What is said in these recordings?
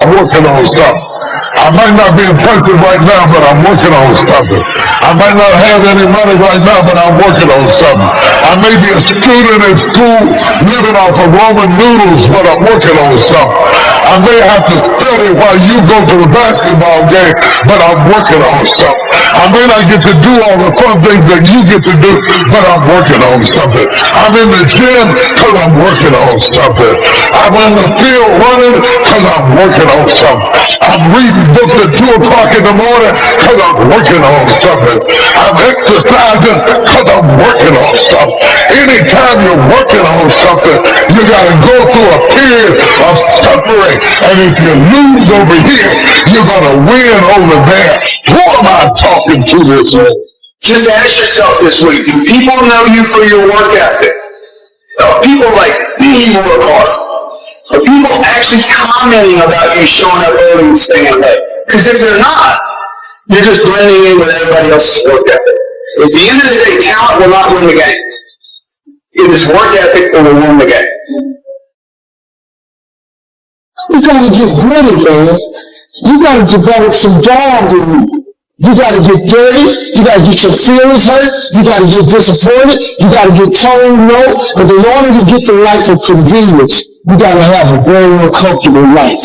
I'm working on something. I might not be impressive right now, but I'm working on something. I might not have any money right now, but I'm working on something. I may be a student in school living off of Roman noodles, but I'm working on something. I may have to study while you go to the basketball game, but I'm working on something. I may not get to do all the fun things that you get to do, but I'm working on something. I'm in the gym because I'm working on something. I'm in the field running because I'm working on something. I'm reading books at 2 o'clock in the morning because I'm working on something. I'm exercising because I'm working on something. Anytime you're working on something, you got to go through a period of suffering. And if you lose over here, you're going to win over there. Who am I talking to this week? Just ask yourself this week, do people know you for your work ethic? Are people like, you work hard? Are people actually commenting about you showing up early and staying late? Because if they're not, you're just blending in with everybody else's work ethic. At the end of the day, talent will not win the game. It is work ethic that will win the game. You gotta get gritty, man. You gotta develop some dog in you. You gotta get dirty. You gotta get your feelings hurt. You gotta get disappointed. You gotta get told no. But in order to get the life of convenience, you gotta have a very uncomfortable life.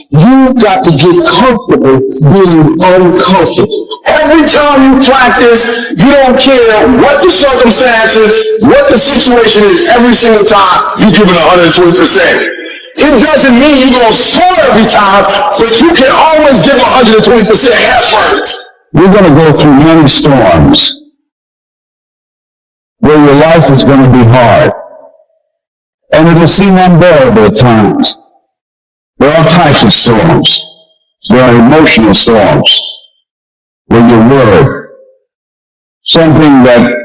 You got to get comfortable being uncomfortable. Every time you practice, you don't care what the circumstances, what the situation is, every single time, you give it 120%. It doesn't mean you're going to score every time, but you can always give 120% effort. You're going to go through many storms where your life is going to be hard. And it'll seem unbearable at times. There are types of storms. There are emotional storms where you're worried. Something that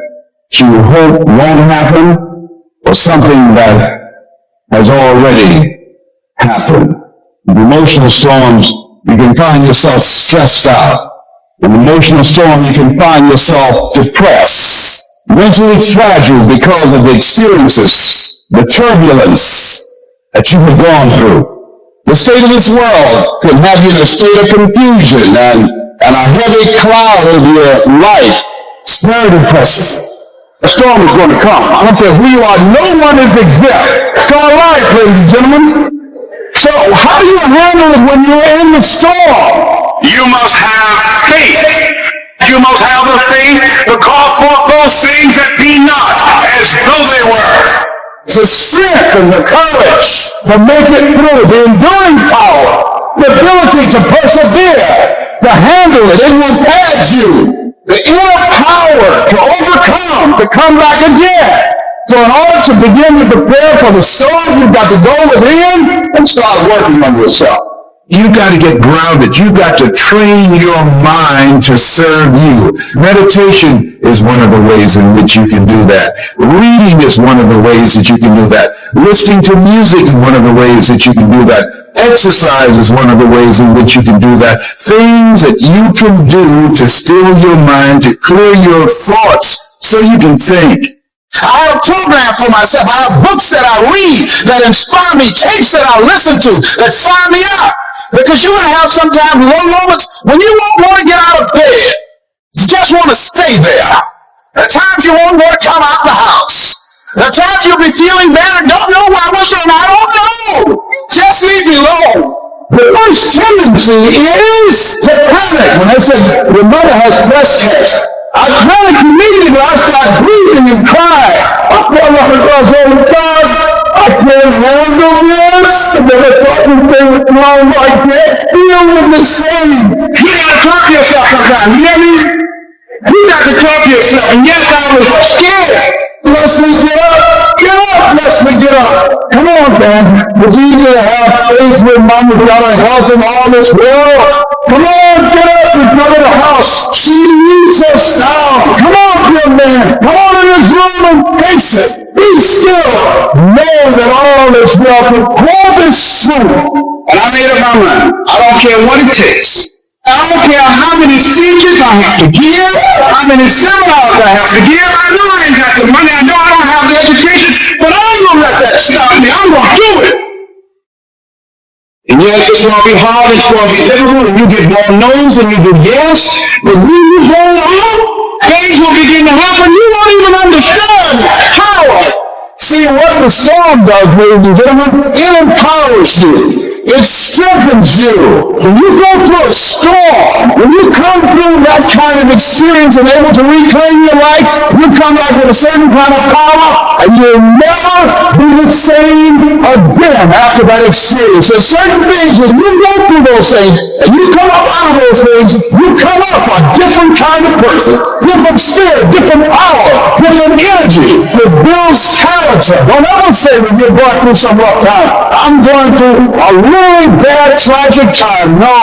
you hope won't happen, or something that has already happened. In emotional storms, you can find yourself stressed out. In emotional storm, you can find yourself depressed, mentally fragile because of the experiences, the turbulence that you have gone through. The state of this world can have you in a state of confusion and a heavy cloud over your life. It's very depressing. A storm is going to come. I don't care who you are. No one is exempt. It's called life, ladies and gentlemen. So how do you handle it when you're in the storm? You must have faith. You must have the faith to call forth those things that be not as though they were. The strength and the courage to make it through, the enduring power, the ability to persevere, to handle it, it will pass you. The inner power to overcome, to come back again. So in order to begin to prepare for the storm, you've got to go within and start working on yourself. You've got to get grounded. You've got to train your mind to serve you. Meditation is one of the ways in which you can do that. Reading is one of the ways that you can do that. Listening to music is one of the ways that you can do that. Exercise is one of the ways in which you can do that. Things that you can do to still your mind, to clear your thoughts so you can think. I have a program for myself. I have books that I read that inspire me, tapes that I listen to that fire me up. Because you're going to have sometimes low moments when you won't want to get out of bed. You just want to stay there. There are times you won't want to come out the house. There are times you'll be feeling bad and don't know what's wrong. I don't know. Just leave me alone. The worst tendency is to panic. When they say your mother has breast cancer, I panic immediately when I start breathing and crying. I feel like oh God, I can't handle this. And then I thought this thing was wrong. I can't deal with this thing. You got to talk to yourself sometimes. You hear me? You got to talk to yourself. And yes, I was scared. Leslie, get up! Get up, Leslie, get up! Come on, man. It's easy to have faith with Mama's got her health and all this world. Come on, get up and come to the house. She needs us now. Come on, young man. Come on in this room and face it. Be still. Know that all is well. Pour this through. And I made up my mind. I don't care what it takes. I don't care how many speeches I have to give, how many seminars I have to give. I know I ain't got the money. I know I don't have the education, but I ain't going to let that stop me. I'm going to do it. And yeah, it's just going to be hard, it's going to be difficult, and you get more no's and you get yes, but when you hold on, things will begin to happen. You won't even understand how. See, what the storm does, ladies and gentlemen, it empowers you. It strengthens you. When you go through a storm, when you come through that kind of experience and able to reclaim your life, you come back with a certain kind of power, and you'll never be the same again after that experience. There's certain things, when you go through those things, and you come up out of those things, you come up a different kind of person, different spirit, different power, different energy that builds character. Don't ever say when you're going through some rough time, I'm going through a really bad, tragic time. No.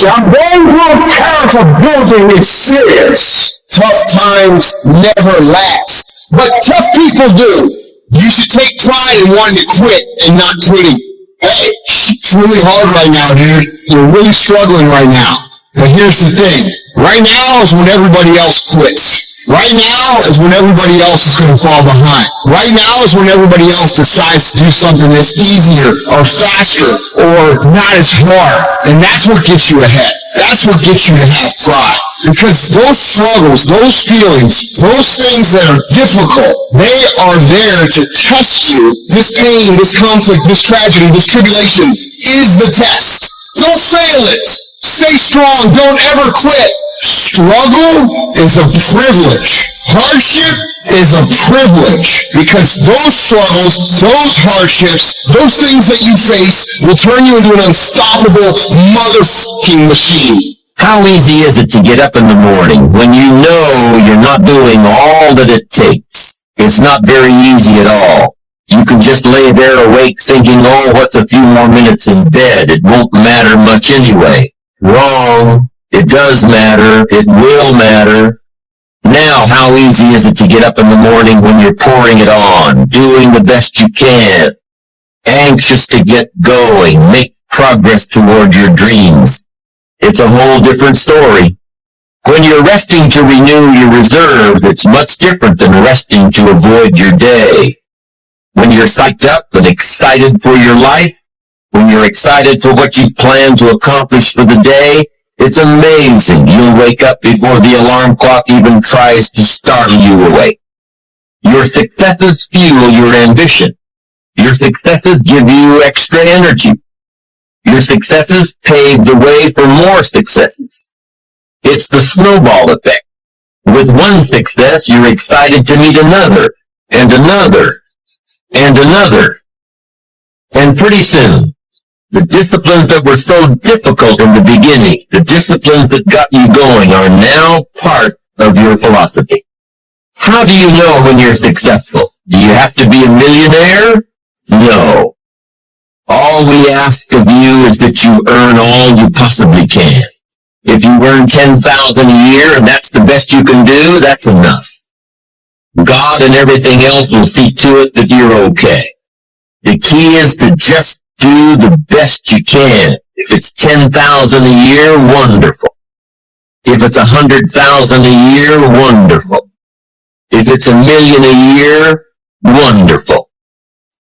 See, I'm going through a character building experience. Tough times never last, but tough people do. You should take pride in wanting to quit and not quitting. Hey, it's really hard right now, dude. You're really struggling right now. But here's the thing. Right now is when everybody else quits. Right now is when everybody else is going to fall behind. Right now is when everybody else decides to do something that's easier or faster or not as hard. And that's what gets you ahead. That's what gets you to have pride. Because those struggles, those feelings, those things that are difficult, they are there to test you. This pain, this conflict, this tragedy, this tribulation is the test. Don't fail it. Stay strong. Don't ever quit. Struggle is a privilege. Hardship is a privilege, because those struggles, those hardships, those things that you face will turn you into an unstoppable motherfucking machine. How easy is it to get up in the morning when you know you're not doing all that it takes? It's not very easy at all. You can just lay there awake thinking, oh, what's a few more minutes in bed? It won't matter much anyway. Wrong. It does matter. It will matter. Now, how easy is it to get up in the morning when you're pouring it on, doing the best you can, anxious to get going, make progress toward your dreams? It's a whole different story. When you're resting to renew your reserves, it's much different than resting to avoid your day. When you're psyched up and excited for your life, when you're excited for what you've planned to accomplish for the day, it's amazing. You'll wake up before the alarm clock even tries to startle you awake. Your successes fuel your ambition. Your successes give you extra energy. Your successes pave the way for more successes. It's the snowball effect. With one success, you're excited to meet another, and another, and another. And pretty soon, the disciplines that were so difficult in the beginning, the disciplines that got you going, are now part of your philosophy. How do you know when you're successful? Do you have to be a millionaire? No. All we ask of you is that you earn all you possibly can. If you earn $10,000 a year and that's the best you can do, that's enough. God and everything else will see to it that you're okay. The key is to just do the best you can. If it's $10,000 a year, wonderful. If it's $100,000 a year, wonderful. If it's $1 million a year, wonderful.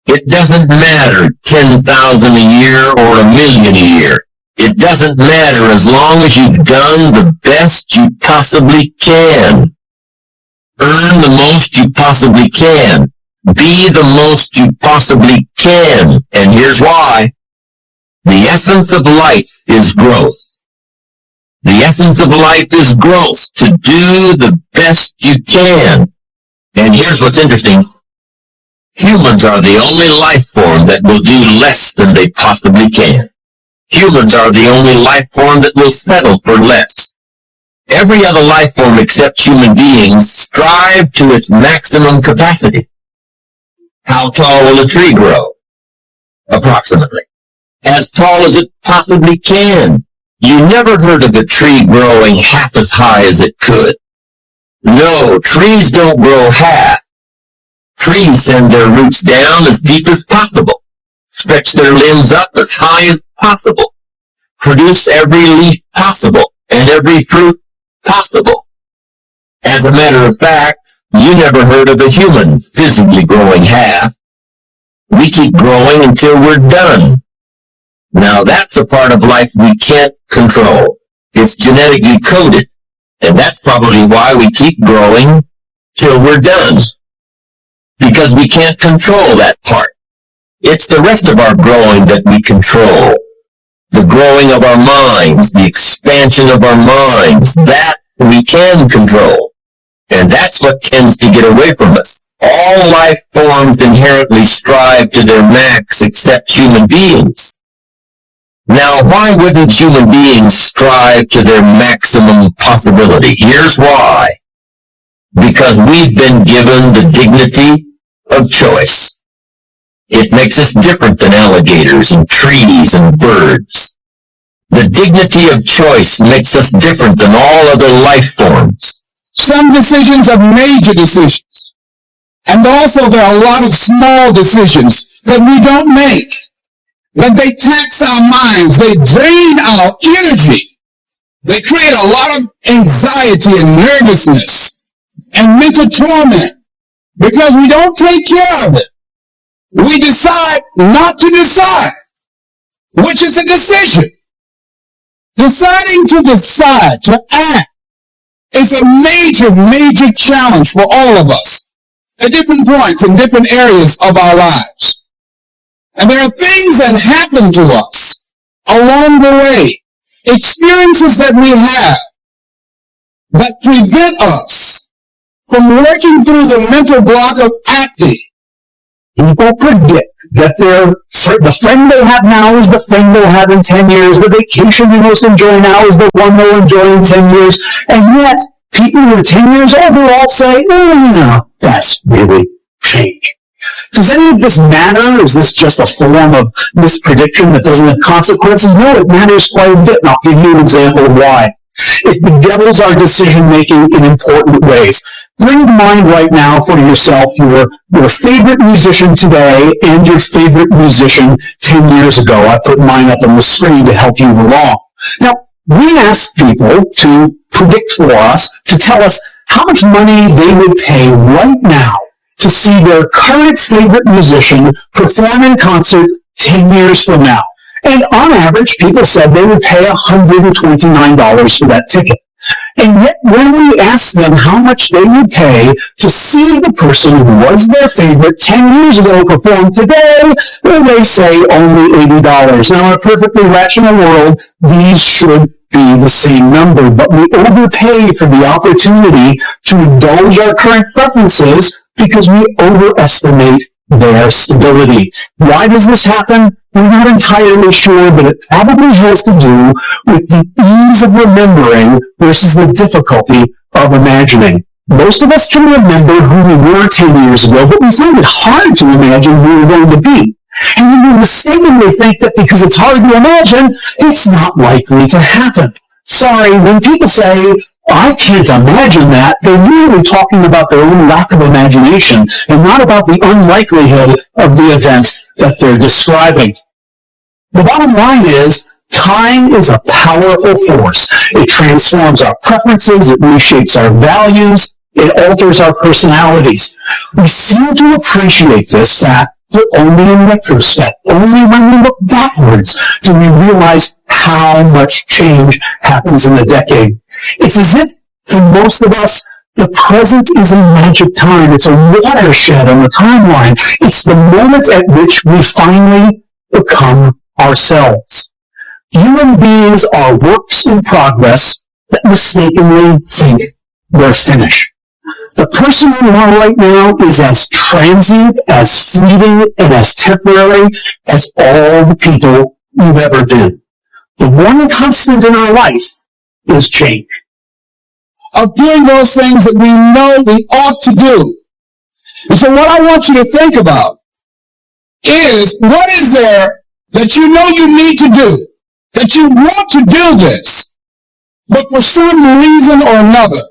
It doesn't matter $10,000 a year or $1 million a year. It doesn't matter as long as you've done the best you possibly can. Earn the most you possibly can. Be the most you possibly can. And here's why. The essence of life is growth. The essence of life is growth, to do the best you can. And here's what's interesting. Humans are the only life form that will do less than they possibly can. Humans are the only life form that will settle for less. Every other life form except human beings strive to its maximum capacity. How tall will a tree grow? Approximately. As tall as it possibly can. You never heard of a tree growing half as high as it could. No, trees don't grow half. Trees send their roots down as deep as possible, stretch their limbs up as high as possible, produce every leaf possible and every fruit possible. As a matter of fact, you never heard of a human physically growing half. We keep growing until we're done. Now that's a part of life we can't control. It's genetically coded. And that's probably why we keep growing till we're done. Because we can't control that part. It's the rest of our growing that we control. The growing of our minds, the expansion of our minds, that we can control. And that's what tends to get away from us. All life forms inherently strive to their max except human beings. Now, why wouldn't human beings strive to their maximum possibility? Here's why. Because we've been given the dignity of choice. It makes us different than alligators and trees and birds. The dignity of choice makes us different than all other life forms. Some decisions are major decisions. And also there are a lot of small decisions that we don't make. But they tax our minds. They drain our energy. They create a lot of anxiety and nervousness and mental torment because we don't take care of it. We decide not to decide, which is a decision. Deciding to decide, to act, is a major, major challenge for all of us at different points in different areas of our lives. And there are things that happen to us along the way, experiences that we have that prevent us from working through the mental block of acting. People predict that the friend they have now is the friend they'll have in 10 years. The vacation they most enjoy now is the one they'll enjoy in 10 years. And yet, people who are 10 years old will all say, no, that's really fake. Does any of this matter? Is this just a form of misprediction that doesn't have consequences? No, it matters quite a bit, and I'll give you an example of why. It bedevils our decision-making in important ways. Bring to mind right now for yourself your favorite musician today and your favorite musician 10 years ago. I put mine up on the screen to help you along. Now, we ask people to predict for us, to tell us how much money they would pay right now to see their current favorite musician perform in concert 10 years from now. And on average, people said they would pay $129 for that ticket. And yet, when we asked them how much they would pay to see the person who was their favorite 10 years ago perform today, they say only $80. Now, in a perfectly rational world, these should be the same number, but we overpay for the opportunity to indulge our current preferences because we overestimate their stability. Why does this happen? We're not entirely sure, but it probably has to do with the ease of remembering versus the difficulty of imagining. Most of us can remember who we were 10 years ago, but we find it hard to imagine who we're going to be. And then we mistakenly think that because it's hard to imagine, it's not likely to happen. Sorry, when people say, I can't imagine that, they're really talking about their own lack of imagination and not about the unlikelihood of the event that they're describing. The bottom line is, time is a powerful force. It transforms our preferences, it reshapes our values, it alters our personalities. We seem to appreciate this fact, but only in retrospect. Only when we look backwards do we realize how much change happens in a decade. It's as if, for most of us, the present is a magic time. It's a watershed on the timeline. It's the moment at which we finally become ourselves. Human beings are works in progress that mistakenly think they're finished. The person you are right now is as transient, as fleeting, and as temporary as all the people you've ever been. The one constant in our life is change. Of doing those things that we know we ought to do. And so what I want you to think about is, what is there that you know you need to do, that you want to do this, but for some reason or another,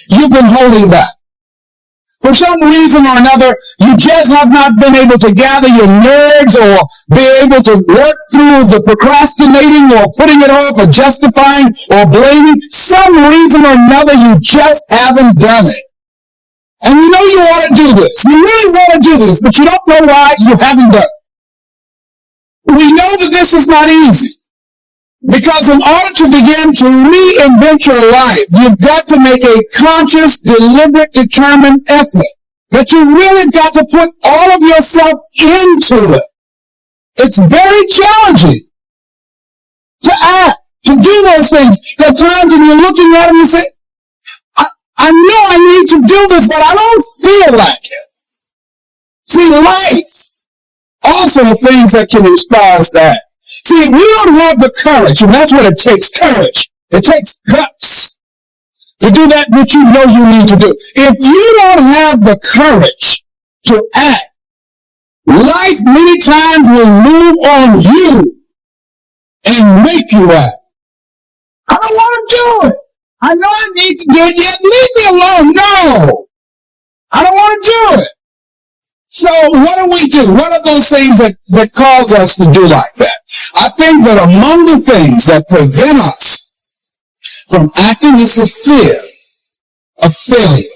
you've been holding back. For some reason or another, you just have not been able to gather your nerves or be able to work through the procrastinating or putting it off or justifying or blaming. Some reason or another, you just haven't done it. And you know you want to do this. You really want to do this, but you don't know why you haven't done it. We know that this is not easy. Because in order to begin to reinvent your life, you've got to make a conscious, deliberate, determined effort. That you really got to put all of yourself into it. It's very challenging to act, to do those things. There are times when you're looking at them and say, I know I need to do this, but I don't feel like it. See, life also things that can inspire us that. See, if you don't have the courage, and that's what it takes, courage. It takes guts to do that which you know you need to do. If you don't have the courage to act, life many times will move on you and make you act. I don't want to do it. I know I need to do it, yet leave me alone. No, I don't want to do it. So what do we do? What are those things that cause us to do like that? I think that among the things that prevent us from acting is the fear of failure.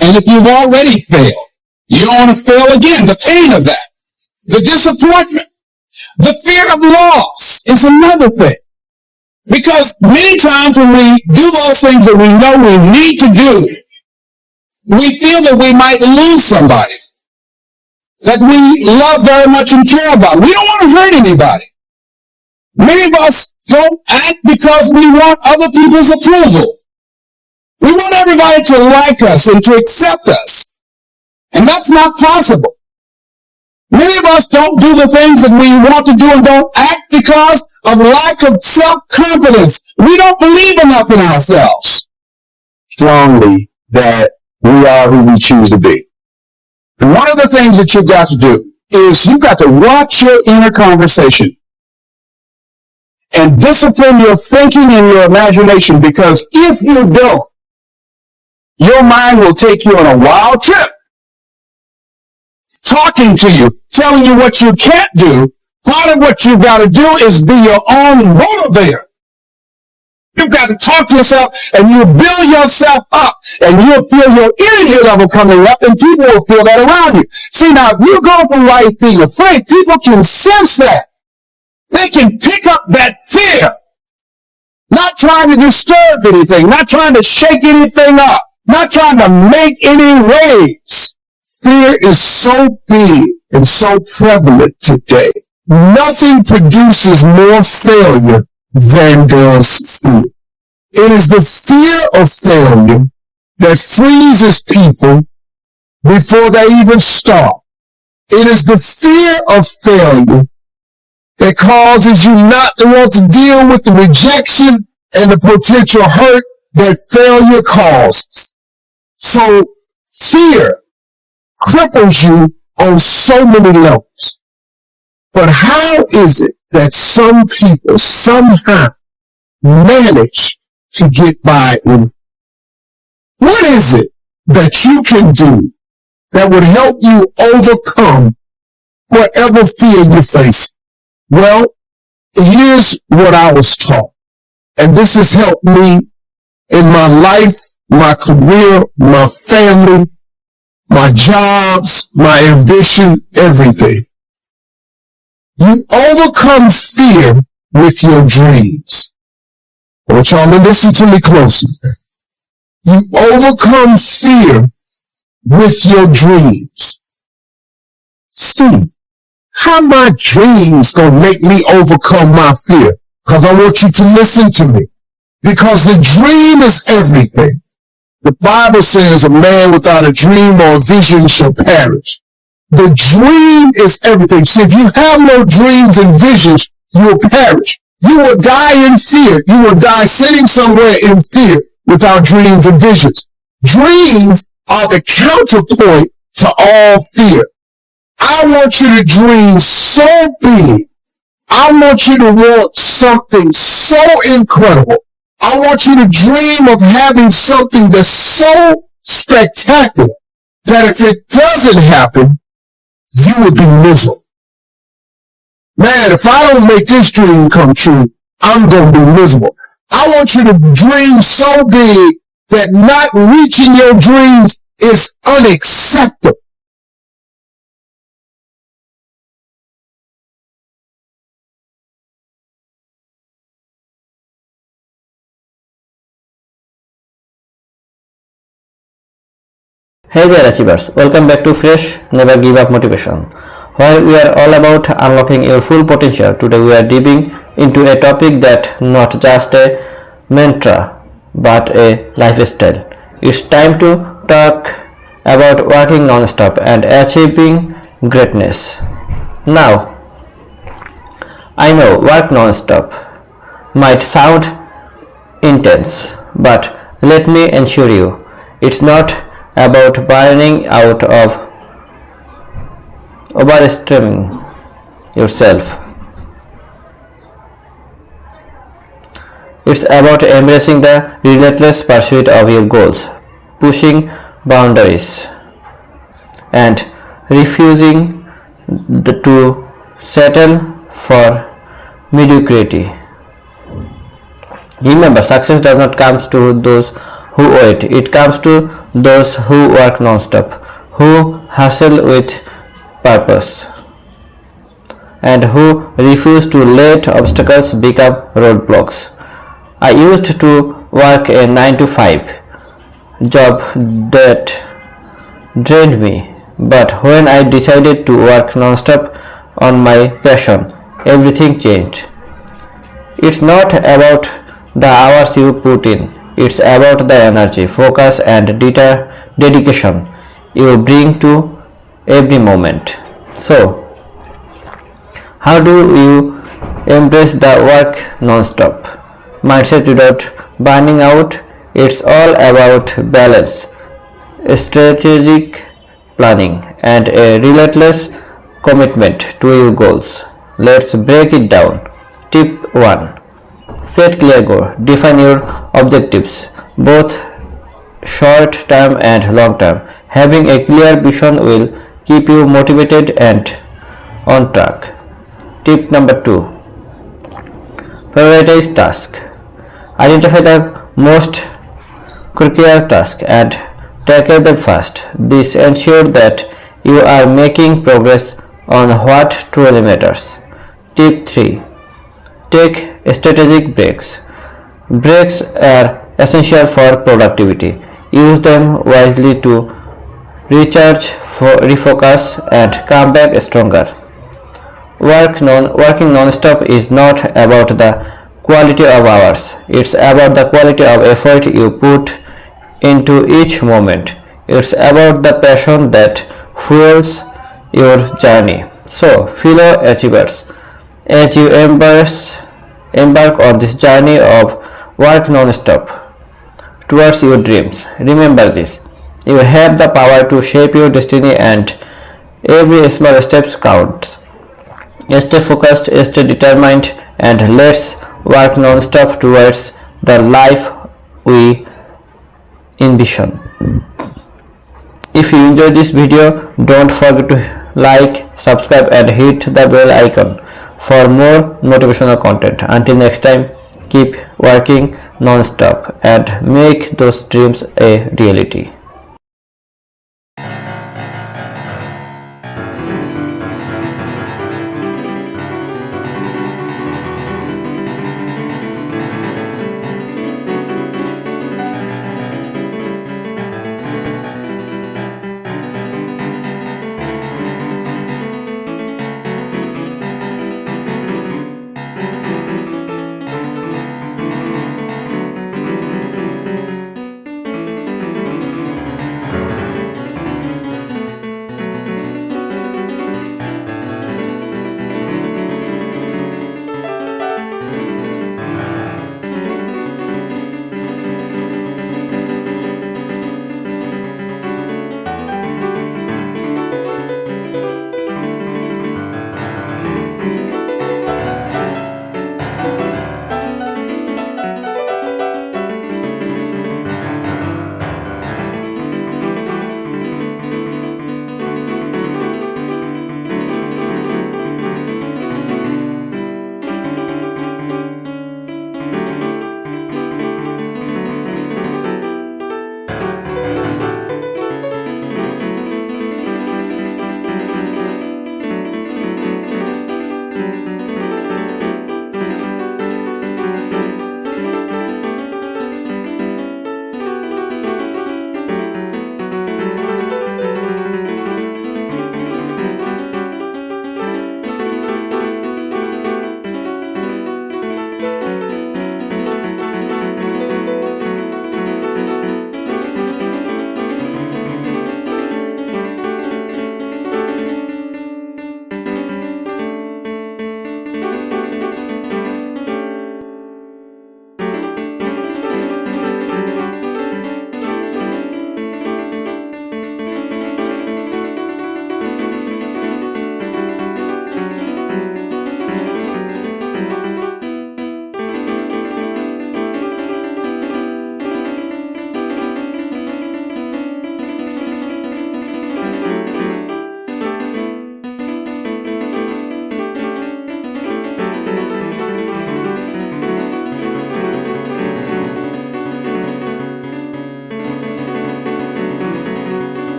And if you've already failed, you don't want to fail again. The pain of that, the disappointment, the fear of loss is another thing. Because many times when we do those things that we know we need to do, we feel that we might lose somebody that we love very much and care about. We don't want to hurt anybody. Many of us don't act because we want other people's approval. We want everybody to like us and to accept us. And that's not possible. Many of us don't do the things that we want to do and don't act because of lack of self-confidence. We don't believe enough in ourselves Strongly that we are who we choose to be. And one of the things that you've got to do is you've got to watch your inner conversation and discipline your thinking and your imagination, because if you don't, your mind will take you on a wild trip, talking to you, telling you what you can't do. Part of what you've got to do is be your own motivator. You've got to talk to yourself and you build yourself up and you'll feel your energy level coming up and people will feel that around you. See, now, if you go through life being afraid, people can sense that. They can pick up that fear. Not trying to disturb anything, not trying to shake anything up, not trying to make any waves. Fear is so big and so prevalent today. Nothing produces more failure than does fear. It is the fear of failure that freezes people before they even start. It is the fear of failure that causes you not to want to deal with the rejection and the potential hurt that failure causes. So fear cripples you on so many levels. But how is it that some people somehow manage to get by in it? What is it that you can do that would help you overcome whatever fear you're facing? Well, here's what I was taught. And this has helped me in my life, my career, my family, my jobs, my ambition, everything. You overcome fear with your dreams. I want y'all to listen to me closely. You overcome fear with your dreams. Steve, how my dreams gonna make me overcome my fear? Because I want you to listen to me. Because the dream is everything. The Bible says a man without a dream or a vision shall perish. The dream is everything. See, if you have no dreams and visions, you will perish. You will die in fear. You will die sitting somewhere in fear without dreams and visions. Dreams are the counterpoint to all fear. I want you to dream so big. I want you to want something so incredible. I want you to dream of having something that's so spectacular that if it doesn't happen, you would be miserable. Man, if I don't make this dream come true, I'm going to be miserable. I want you to dream so big that not reaching your dreams is unacceptable. Hey there achievers, welcome back to Fresh Never Give Up Motivation, where we are all about unlocking your full potential. Today we are diving into a topic that not just a mantra but a lifestyle. It's time to talk about working non-stop and achieving greatness. Now, I know work non-stop might sound intense, but let me assure you, it's not about burning out of overestimating yourself. It's about embracing the relentless pursuit of your goals, pushing boundaries, and refusing to settle for mediocrity. Remember, success does not come to those who wait, it comes to those who work non-stop, who hustle with purpose, and who refuse to let obstacles become roadblocks. I used to work a 9 to 5 job that drained me, but when I decided to work non-stop on my passion, everything changed. It's not about the hours you put in, it's about the energy, focus, and dedication you bring to every moment. So, how do you embrace the work non-stop mindset without burning out? It's all about balance, strategic planning, and a relentless commitment to your goals. Let's break it down. Tip 1. Set clear goals. Define your objectives, both short term and long term. Having a clear vision will keep you motivated and on track. Tip number 2. Prioritize tasks. Identify the most crucial tasks and tackle them fast. This ensures that you are making progress on what truly matters. Tip 3. Take strategic breaks. Breaks are essential for productivity. Use them wisely to recharge, refocus, and come back stronger. Working non-stop is not about the quality of hours. It's about the quality of effort you put into each moment. It's about the passion that fuels your journey. So, fellow achievers, as you embark on this journey of work non-stop towards your dreams, remember this: you have the power to shape your destiny, and every small step counts. Stay focused, stay determined, and let's work non-stop towards the life we envision. If you enjoyed this video, don't forget to like, subscribe, and hit the bell icon for more motivational content. Until next time, keep working non-stop and make those dreams a reality.